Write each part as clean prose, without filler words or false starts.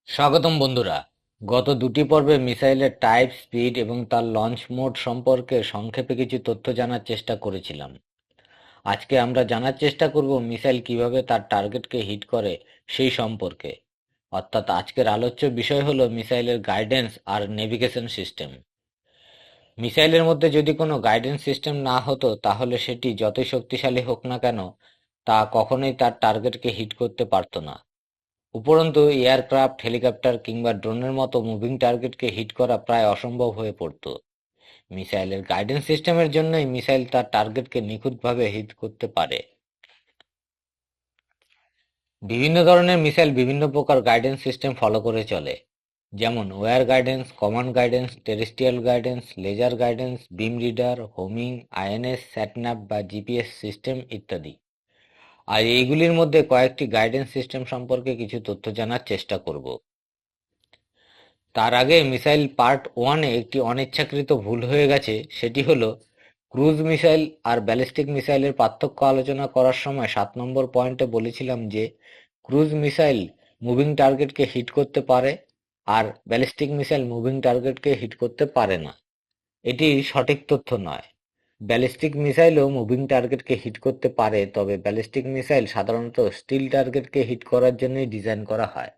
স্বাগতম বন্ধুরা। গত দুটি পর্বে মিসাইলের টাইপ, স্পিড এবং তার লঞ্চ মোড সম্পর্কে সংক্ষেপে কিছু তথ্য জানার চেষ্টা করেছিলাম। আজকে আমরা জানার চেষ্টা করব মিসাইল কিভাবে তার টার্গেটকে হিট করে সেই সম্পর্কে। অর্থাৎ আজকের আলোচ্য বিষয় হলো মিসাইলের গাইডেন্স আর নেভিগেশন সিস্টেম। মিসাইলের মধ্যে যদি কোনো গাইডেন্স সিস্টেম না হতো তাহলে সেটি যতই শক্তিশালী হোক না কেন তা কখনোই তার টার্গেটকে হিট করতে পারত না। উপরন্তু এয়ারক্রাফট, হেলিকপ্টার কিংবা ড্রোনের মতো মুভিং টার্গেটকে হিট করা প্রায় অসম্ভব হয়ে পড়ত। মিসাইলের গাইডেন্স সিস্টেমের জন্যই মিসাইল তার টার্গেটকে নিখুঁতভাবে হিট করতে পারে। বিভিন্ন ধরনের মিসাইল বিভিন্ন প্রকার গাইডেন্স সিস্টেম ফলো করে চলে, যেমন wire guidance, command guidance, terrestrial guidance, laser guidance, beam rider, homing, INS, satnav বা জিপিএস সিস্টেম ইত্যাদি। আর এইগুলির মধ্যে কয়েকটি গাইডেন্স সিস্টেম সম্পর্কে কিছু তথ্য জানার চেষ্টা করব। তার আগে মিসাইল পার্ট ওয়ানে একটি অনিচ্ছাকৃত ভুল হয়ে গেছে, সেটি হলো ক্রুজ মিসাইল আর ব্যালিস্টিক মিসাইলের পার্থক্য আলোচনা করার সময় 7 নম্বর পয়েন্টে বলেছিলাম যে ক্রুজ মিসাইল মুভিং টার্গেটকে হিট করতে পারে আর ব্যালিস্টিক মিসাইল মুভিং টার্গেটকে হিট করতে পারে না। এটি সঠিক তথ্য নয়। ব্যালিস্টিক মিসাইলও মুভিং টার্গেটকে হিট করতে পারে, তবে ব্যালিস্টিক মিসাইল সাধারণত স্টিল টার্গেটকে হিট করার জন্যই ডিজাইন করা হয়।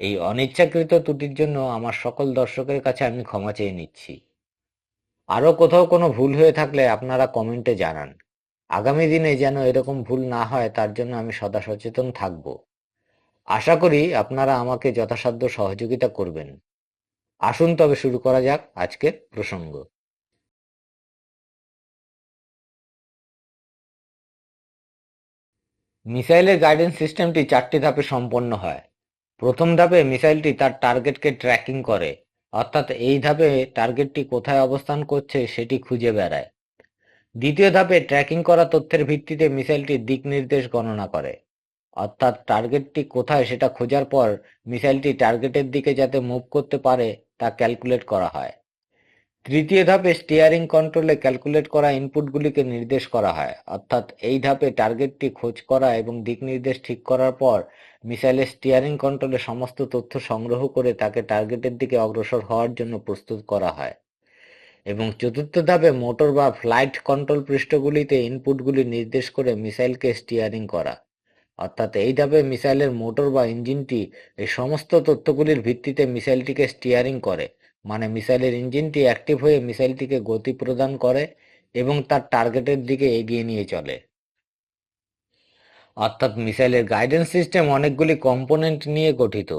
এই অনিচ্ছাকৃত ত্রুটির জন্য আমার সকল দর্শকের কাছে আমি ক্ষমা চেয়ে নিচ্ছি। আরও কোথাও কোনো ভুল হয়ে থাকলে আপনারা কমেন্টে জানান। আগামী দিনে যেন এরকম ভুল না হয় তার জন্য আমি সদা সচেতন থাকব। আশা করি আপনারা আমাকে যথাসাধ্য সহযোগিতা করবেন। আসুন তবে শুরু করা যাক আজকের প্রসঙ্গ। মিসাইলের গাইডেন্স সিস্টেমটি 4টি ধাপে সম্পন্ন হয়। প্রথম ধাপে মিসাইলটি তার টার্গেটকে ট্র্যাকিং করে, অর্থাৎ এই ধাপে টার্গেটটি কোথায় অবস্থান করছে সেটি খুঁজে বেড়ায়। দ্বিতীয় ধাপে ট্র্যাকিং করা তথ্যের ভিত্তিতে মিসাইলটির দিক নির্দেশ গণনা করে, অর্থাৎ টার্গেটটি কোথায় সেটা খোঁজার পর মিসাইলটি টার্গেটের দিকে যাতে মুভ করতে পারে তা ক্যালকুলেট করা হয়। তৃতীয় ধাপে স্টিয়ারিং কন্ট্রোলে ক্যালকুলেট করা ইনপুটগুলিকে নির্দেশ করা হয়, অর্থাৎ এই ধাপে টার্গেটটি খোঁজ করা এবং দিক নির্দেশ ঠিক করার পর মিসাইলের স্টিয়ারিং কন্ট্রোলে সমস্ত তথ্য সংগ্রহ করে তাকে টার্গেটের দিকে অগ্রসর হওয়ার জন্য প্রস্তুত করা হয়। এবং চতুর্থ ধাপে মোটর বা ফ্লাইট কন্ট্রোল পৃষ্ঠগুলিতে ইনপুটগুলি নির্দেশ করে মিসাইলকে স্টিয়ারিং করা, অর্থাৎ এই ধাপে মিসাইলের মোটর বা ইঞ্জিনটি এই সমস্ত তথ্যগুলির ভিত্তিতে মিসাইলটিকে স্টিয়ারিং করে, মানে মিসাইলের ইঞ্জিনটি অ্যাক্টিভ হয়ে মিসাইলটিকে গতি প্রদান করে এবং তার টার্গেটের দিকে এগিয়ে নিয়ে চলে। অর্থাৎ মিসাইলের গাইডেন্স সিস্টেম অনেকগুলি কম্পোনেন্ট নিয়ে গঠিত।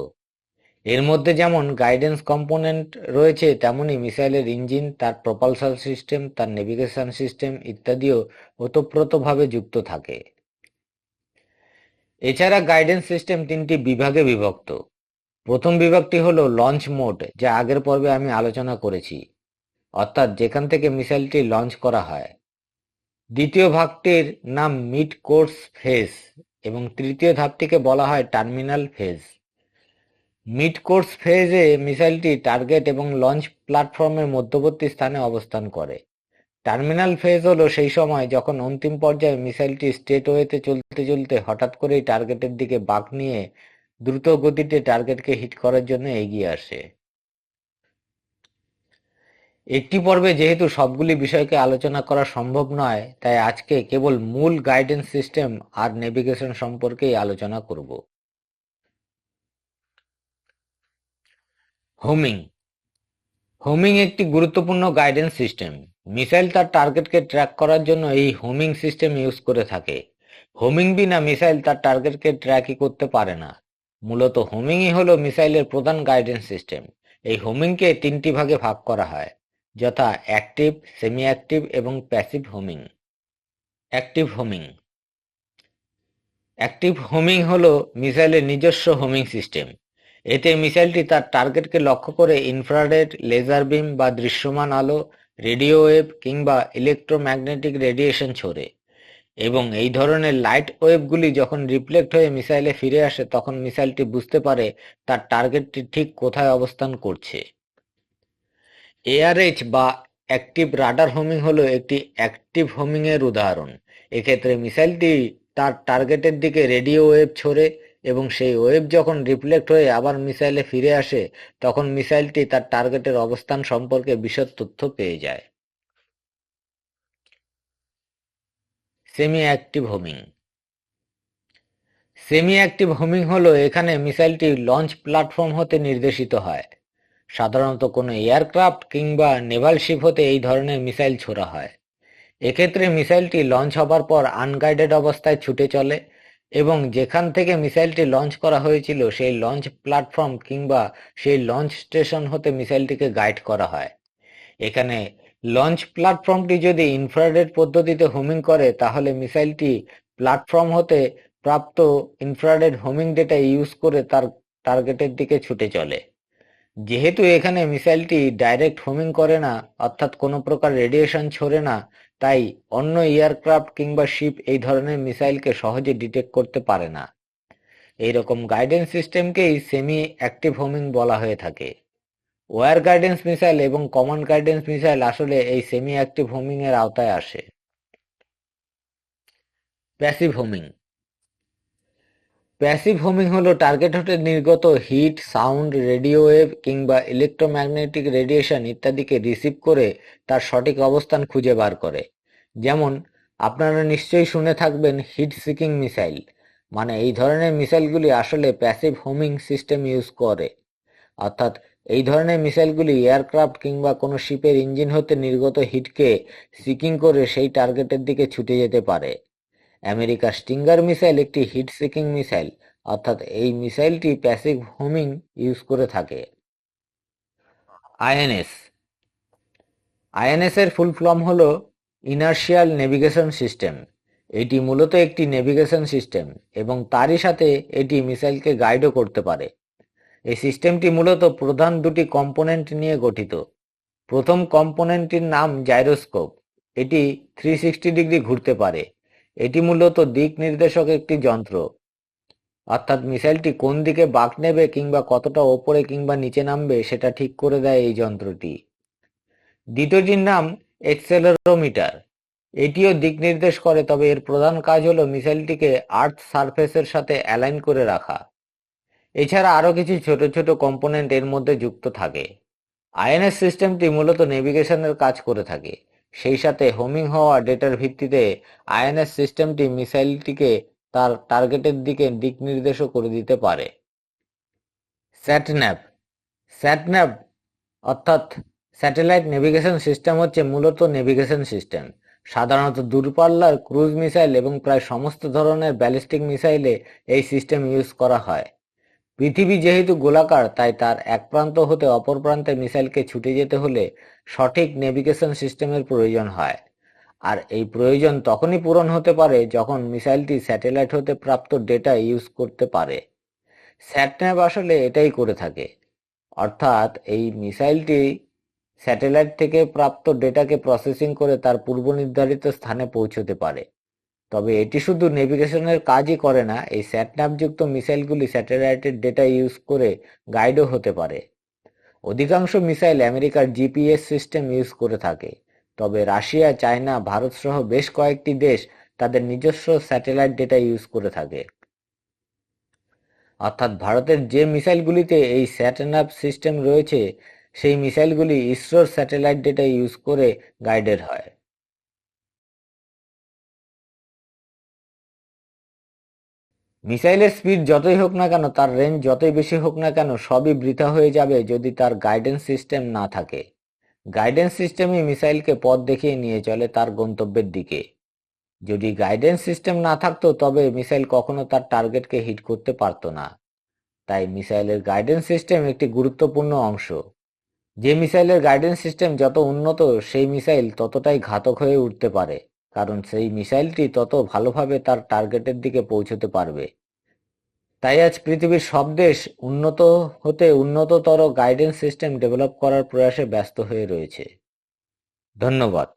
এর মধ্যে যেমন গাইডেন্স কম্পোনেন্ট রয়েছে, তেমনি মিসাইলের ইঞ্জিন, তার প্রপালসার সিস্টেম, তার নেভিগেশন সিস্টেম ইত্যাদিও ওতপ্রোতভাবে যুক্ত থাকে। এছাড়া গাইডেন্স সিস্টেম 3টি বিভাগে বিভক্ত। প্রথম বিভাগটি হলো লঞ্চ মোড, যা আগের পর্বে আমি আলোচনা করেছি, অর্থাৎ যেখান থেকে মিসাইলটি লঞ্চ করা হয়। দ্বিতীয় ভাগটির নাম মিড কোর্স ফেজ এবং তৃতীয় ধাপটিকে বলা হয় টার্মিনাল ফেজ। মিড কোর্স ফেজে মিসাইলটি টার্গেট এবং লঞ্চ প্ল্যাটফর্মের মধ্যবর্তী স্থানে অবস্থান করে। টার্মিনাল ফেজ হলো সেই সময় যখন অন্তিম পর্যায়ে মিসাইলটি স্ট্রেটওয়েতে চলতে চলতে হঠাৎ করেই টার্গেটের দিকে বাঁক নিয়ে দ্রুত গতিতে টার্গেটকে হিট করার জন্য এগিয়ে আসে। একটি পর্বে যেহেতু সবগুলি বিষয়কে আলোচনা করা সম্ভব নয়, তাই আজকে কেবল মূল গাইডেন্স সিস্টেম আর নেভিগেশন সম্পর্কেই আলোচনা করব। হোমিং। হোমিং একটি গুরুত্বপূর্ণ গাইডেন্স সিস্টেম। মিসাইল তার টার্গেটকে ট্র্যাক করার জন্য এই হোমিং সিস্টেম ইউজ করে থাকে। হোমিং বিনা মিসাইল তার টার্গেটকে ট্র্যাকই করতে পারে না। মূলত হোমিংই হলো মিসাইলের প্রধান গাইডেন্স সিস্টেম। এই হোমিংকে 3টি ভাগে ভাগ করা হয়, যথা অ্যাক্টিভ, সেমি অ্যাক্টিভ এবং passive homing. Active homing. Active homing হলো মিসাইলের নিজস্ব হোমিং সিস্টেম। এতে মিসাইলটি তার টার্গেটকে লক্ষ্য করে ইনফ্রারেড, লেজার বিম বা দৃশ্যমান আলো, রেডিও ওয়েভ কিংবা ইলেকট্রোম্যাগনেটিক রেডিয়েশন ছোড়ে এবং এই ধরনের লাইট ওয়েভগুলি যখন রিফ্লেক্ট হয়ে মিসাইলে ফিরে আসে তখন মিসাইলটি বুঝতে পারে তার টার্গেটটি ঠিক কোথায় অবস্থান করছে। এআরএইচ বা অ্যাক্টিভ রাডার হোমিং হলো একটি অ্যাক্টিভ হোমিং এর উদাহরণ। এক্ষেত্রে মিসাইলটি তার টার্গেটের দিকে রেডিও ওয়েভ ছোড়ে এবং সেই ওয়েভ যখন রিফ্লেক্ট হয়ে আবার মিসাইলে ফিরে আসে, তখন মিসাইলটি তার টার্গেটের অবস্থান সম্পর্কে বিশদ তথ্য পেয়ে যায়। Semi active homing. Semi active homing হলো এখানে মিসাইলটি লঞ্চ প্ল্যাটফর্ম হতে নির্দেশিত হয়। সাধারণত কোনো এয়ারক্রাফট কিংবা নেভাল শিপ হতে এই ধরনের মিসাইল ছোড়া হয়। এক্ষেত্রে মিসাইলটি লঞ্চ হবার পর আনগাইডেড অবস্থায় ছুটে চলে এবং যেখান থেকে মিসাইলটি লঞ্চ করা হয়েছিল সেই লঞ্চ প্ল্যাটফর্ম কিংবা সেই লঞ্চ স্টেশন হতে মিসাইলটিকে গাইড করা হয়। এখানে লঞ্চ প্ল্যাটফর্মটি যদি ইনফ্রারেড পদ্ধতিতে হোমিং করে, তাহলে মিসাইলটি প্ল্যাটফর্ম হতে প্রাপ্ত ইনফ্রারেড হোমিং ডেটা ইউজ করে তার টার্গেটের দিকে ছুটে চলে। যেহেতু এখানে মিসাইলটি ডাইরেক্ট হোমিং করে না, অর্থাৎ কোনো প্রকার রেডিয়েশন ছোড়ে না, তাই অন্য এয়ারক্রাফট কিংবা শিপ এই ধরনের মিসাইলকে সহজে ডিটেক্ট করতে পারে না। এইরকম গাইডেন্স সিস্টেমকেই সেমি অ্যাক্টিভ হোমিং বলা হয়ে থাকে। ওয়্যার গাইডেন্স মিসাইল এবং কমান্ড গাইডেন্স মিসাইল আসলে এই সেমি অ্যাক্টিভ হোমিং এর আওতায় আসে। Passive homing. প্যাসিভ হোমিং হলো টার্গেট হতে নির্গত হিট, সাউন্ড, রেডিও ওয়েভ কিংবা ইলেকট্রোম্যাগনেটিক রেডিয়েশন ইত্যাদিকে রিসিভ করে তার সঠিক অবস্থান খুঁজে বার করে। যেমন আপনারা নিশ্চয়ই শুনে থাকবেন হিট সিকিং মিসাইল। মানে এই ধরনের মিসাইলগুলি আসলে প্যাসিভ হোমিং সিস্টেম ইউজ করে, অর্থাৎ এই ধরনের মিসাইলগুলি এয়ারক্রাফট কিংবা কোনো শিপের ইঞ্জিন হতে নির্গত হিটকে সিকিং করে সেই টার্গেটের দিকে ছুটে যেতে পারে। আমেরিকার স্টিঙ্গার মিসাইল একটি হিট সিকিং মিসাইল, অর্থাৎ এই মিসাইলটি প্যাসিভ হোমিং ইউজ করে থাকে। আইএনএস। আইএনএস এর ফুল ফর্ম হলো ইনার্শিয়াল নেভিগেশন সিস্টেম। এটি মূলত একটি নেভিগেশন সিস্টেম এবং তারই সাথে এটি মিসাইলকে গাইডও করতে পারে। এই সিস্টেমটি মূলত প্রধান দুটি কম্পোনেন্ট নিয়ে গঠিত। প্রথম কম্পোনেন্টটির নাম জাইরোস্কোপ। এটি 360 ডিগ্রি ঘুরতে পারে। এটি মূলত দিক নির্দেশক একটি যন্ত্র, অর্থাৎ মিসাইলটি কোন দিকে বাঁক নেবে কিংবা কতটা ওপরে কিংবা নিচে নামবে সেটা ঠিক করে দেয় এই যন্ত্রটি। দ্বিতীয়টির নাম এক্সেলেরোমিটার। এটিও দিক নির্দেশ করে, তবে এর প্রধান কাজ হলো মিসাইলটিকে আর্থ সারফেসের সাথে অ্যালাইন করে রাখা। এছাড়া আরও কিছু ছোট ছোট কম্পোনেন্ট এর মধ্যে যুক্ত থাকে। আইএনএস সিস্টেমটি মূলত নেভিগেশনের কাজ করে থাকে। সেই সাথে হোমিং হওয়া ডেটার ভিত্তিতে আইএনএস সিস্টেমটি মিসাইলটিকে তার টার্গেটের দিকে দিক নির্দেশও করে দিতে পারে। স্যাটন্যাভ। স্যাটন্যাভ অর্থাৎ স্যাটেলাইট নেভিগেশন সিস্টেম হচ্ছে মূলত নেভিগেশন সিস্টেম। সাধারণত দূরপাল্লার ক্রুজ মিসাইল এবং প্রায় সমস্ত ধরনের ব্যালিস্টিক মিসাইলে এই সিস্টেম ইউজ করা হয়। পৃথিবী যেহেতু গোলাকার, তাই তার এক প্রান্ত হতে অপর প্রান্তে মিসাইলকে ছুটে যেতে হলে সঠিক নেভিগেশন সিস্টেমের প্রয়োজন হয়। আর এই প্রয়োজন তখনই পূরণ হতে পারে যখন মিসাইলটি স্যাটেলাইট হতে প্রাপ্ত ডেটা ইউজ করতে পারে। স্যাটন্যাভ আসলে এটাই করে থাকে, অর্থাৎ এই মিসাইলটি স্যাটেলাইট থেকে প্রাপ্ত ডেটাকে প্রসেসিং করে তার পূর্বনির্ধারিত স্থানে পৌঁছতে পারে। তবে এটি শুধু নেভিগেশনের কাজই করে না, এই স্যাটন্যাভযুক্ত মিসাইলগুলি স্যাটেলাইটের ডেটা ইউজ করে গাইডও হতে পারে। অধিকাংশ মিসাইল আমেরিকার জিপিএস সিস্টেম ইউজ করে থাকে, তবে রাশিয়া, চায়না, ভারত সহ বেশ কয়েকটি দেশ তাদের নিজস্ব স্যাটেলাইট ডেটা ইউজ করে থাকে। অর্থাৎ ভারতের যে মিসাইলগুলিতে এই স্যাটন্যাভ সিস্টেম রয়েছে সেই মিসাইলগুলি ইসরোর স্যাটেলাইট ডেটা ইউজ করে গাইডেড হয়। মিসাইলের স্পিড যতই হোক না কেন, তার রেঞ্জ যতই বেশি হোক না কেন, সবই বৃথা হয়ে যাবে যদি তার গাইডেন্স সিস্টেম না থাকে। গাইডেন্স সিস্টেমই মিসাইলকে পথ দেখিয়ে নিয়ে চলে তার গন্তব্যের দিকে। যদি গাইডেন্স সিস্টেম না থাকতো তবে মিসাইল কখনো তার টার্গেটকে হিট করতে পারতো না। তাই মিসাইলের গাইডেন্স সিস্টেম একটি গুরুত্বপূর্ণ অংশ। যে মিসাইলের গাইডেন্স সিস্টেম যত উন্নত, সেই মিসাইল ততটাই ঘাতক হয়ে উঠতে পারে, কারণ সেই মিসাইলটি তত ভালোভাবে তার টার্গেটের দিকে পৌঁছতে পারবে। তাই আজ পৃথিবীর সব দেশ উন্নত হতে উন্নততর গাইডেন্স সিস্টেম ডেভেলপ করার প্রয়াসে ব্যস্ত হয়ে রয়েছে। ধন্যবাদ।